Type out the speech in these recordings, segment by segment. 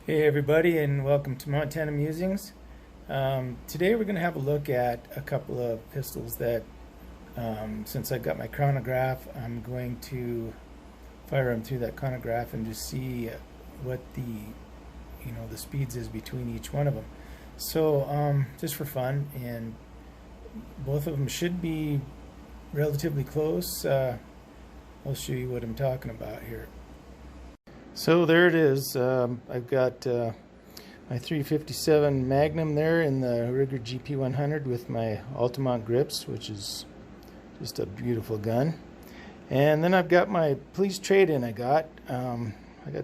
Hey everybody, and welcome to Montana Musings. Today we're going to have a look at a couple of pistols that, since I've got my chronograph, I'm going to fire them through that chronograph and just see what the speeds is between each one of them. So just for fun, and both of them should be relatively close. I'll show you what I'm talking about here. So there it is. I've got my 357 Magnum there in the Rigger GP100 with my Altamont grips, which is just a beautiful gun. And then I've got my police trade-in I got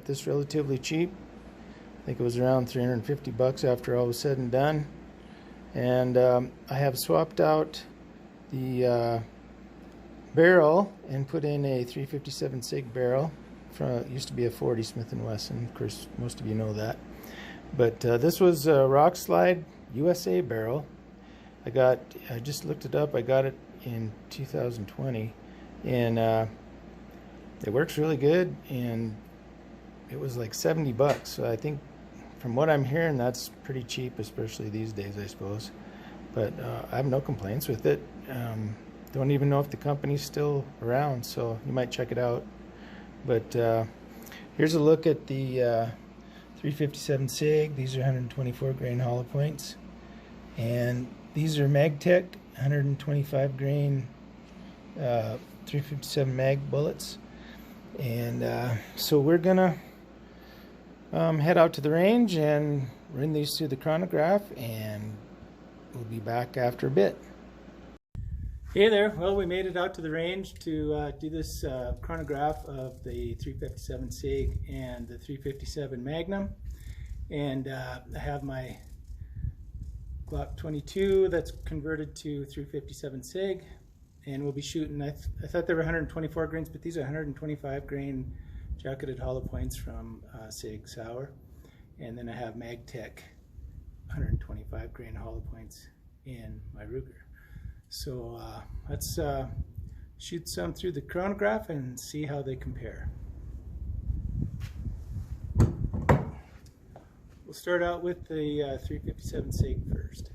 this relatively cheap. I think it was around 350 bucks after all was said and done. And I have swapped out the barrel and put in a 357 SIG barrel. It used to be a 40 Smith & Wesson. Of course, most of you know that. But this was a Rock Slide USA barrel. I just looked it up. I got it in 2020, and it works really good. And it was like 70 bucks. So I think, from what I'm hearing, that's pretty cheap, especially these days, I suppose. But I have no complaints with it. Don't even know if the company's still around, so you might check it out. But here's a look at the 357 SIG. These are 124 grain hollow points, and these are MagTech 125 grain 357 mag bullets. And so we're gonna head out to the range and run these through the chronograph, and we'll be back after a bit. Hey there, well, we made it out to the range to do this chronograph of the 357 SIG and the 357 Magnum. And I have my Glock 22 that's converted to 357 SIG, and we'll be shooting, I thought they were 124 grains, but these are 125 grain jacketed hollow points from SIG Sauer. And then I have MagTech 125 grain hollow points in my Ruger. So let's shoot some through the chronograph and see how they compare. We'll start out with the 357 SIG first.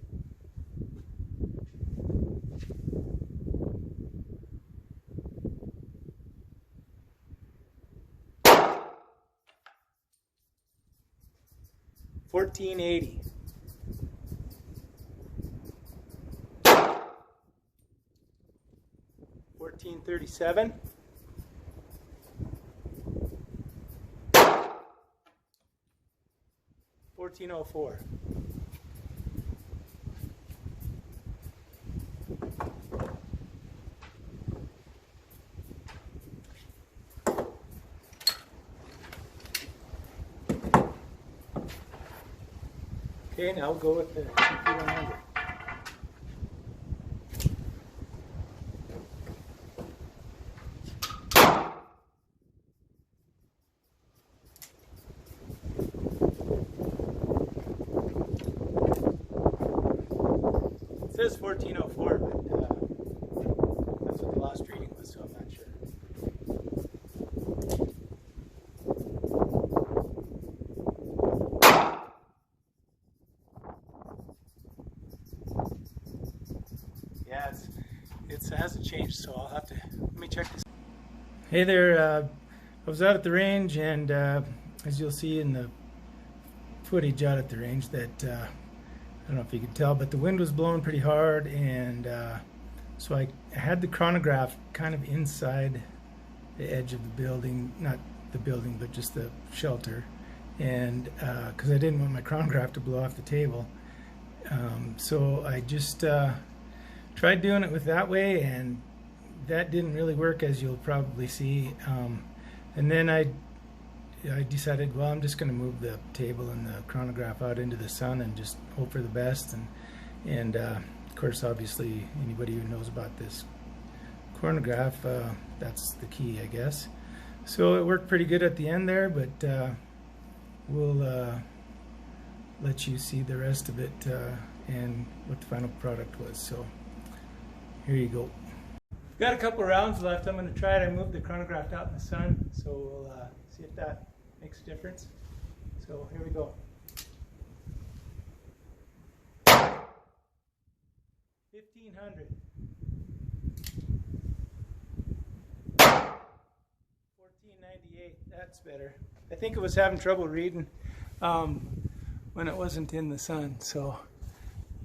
$14.80. 1437, 1404, 'kay, now we'll go with the GP100. It says 1404, but that's what the last reading was, so I'm not sure. Yeah, it hasn't changed, so I'll have to, let me check this. Hey there, I was out at the range, and as you'll see in the footage out at the range, that I don't know if you can tell, but the wind was blowing pretty hard, and so I had the chronograph kind of inside the edge of the building, not the building, but just the shelter, and because I didn't want my chronograph to blow off the table. So I just tried doing it with that way, and that didn't really work, as you'll probably see. And then I decided, well, I'm just going to move the table and the chronograph out into the sun and just hope for the best. And of course, obviously, anybody who knows about this chronograph, that's the key, I guess. So it worked pretty good at the end there, but we'll let you see the rest of it and what the final product was. So here you go. Got a couple rounds left. I'm going to try it. I moved the chronograph out in the sun, so we'll see if that makes a difference. So So here we go. 1500. 1498. That's better. I think it was having trouble reading when it wasn't in the sun, so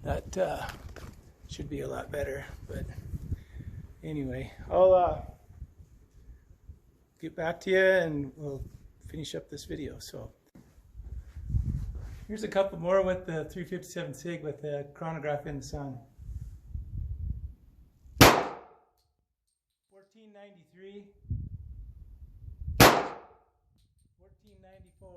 that should be a lot better. But anyway, I'll get back to you and we'll finish up this video. So here's a couple more with the 357 SIG with the chronograph in the sun. 1493, 1494.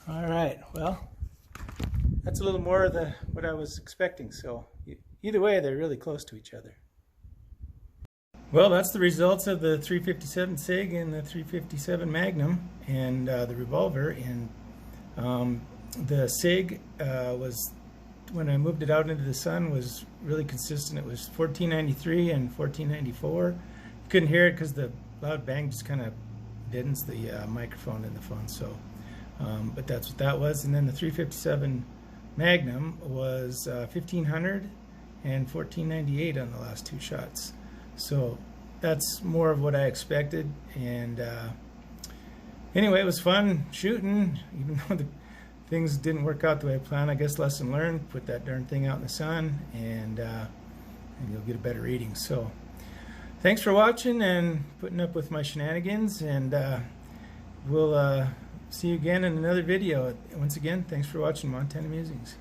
All right, well, that's a little more of what I was expecting. So either way, they're really close to each other. Well, that's the results of the 357 SIG and the 357 Magnum and the revolver. And the SIG was, when I moved it out into the sun, was really consistent. It was 1493 and 1494. You couldn't hear it because the loud bang just kind of deadens the microphone in the phone. So, but that's what that was. And then the 357 Magnum was 1500 and 1498 on the last two shots. So that's more of what I expected. And anyway, it was fun shooting, even though the things didn't work out the way I planned. I guess lesson learned, put that darn thing out in the sun and you'll get a better reading. So thanks for watching and putting up with my shenanigans, and we'll see you again in another video. Once again, thanks for watching Montana Musings.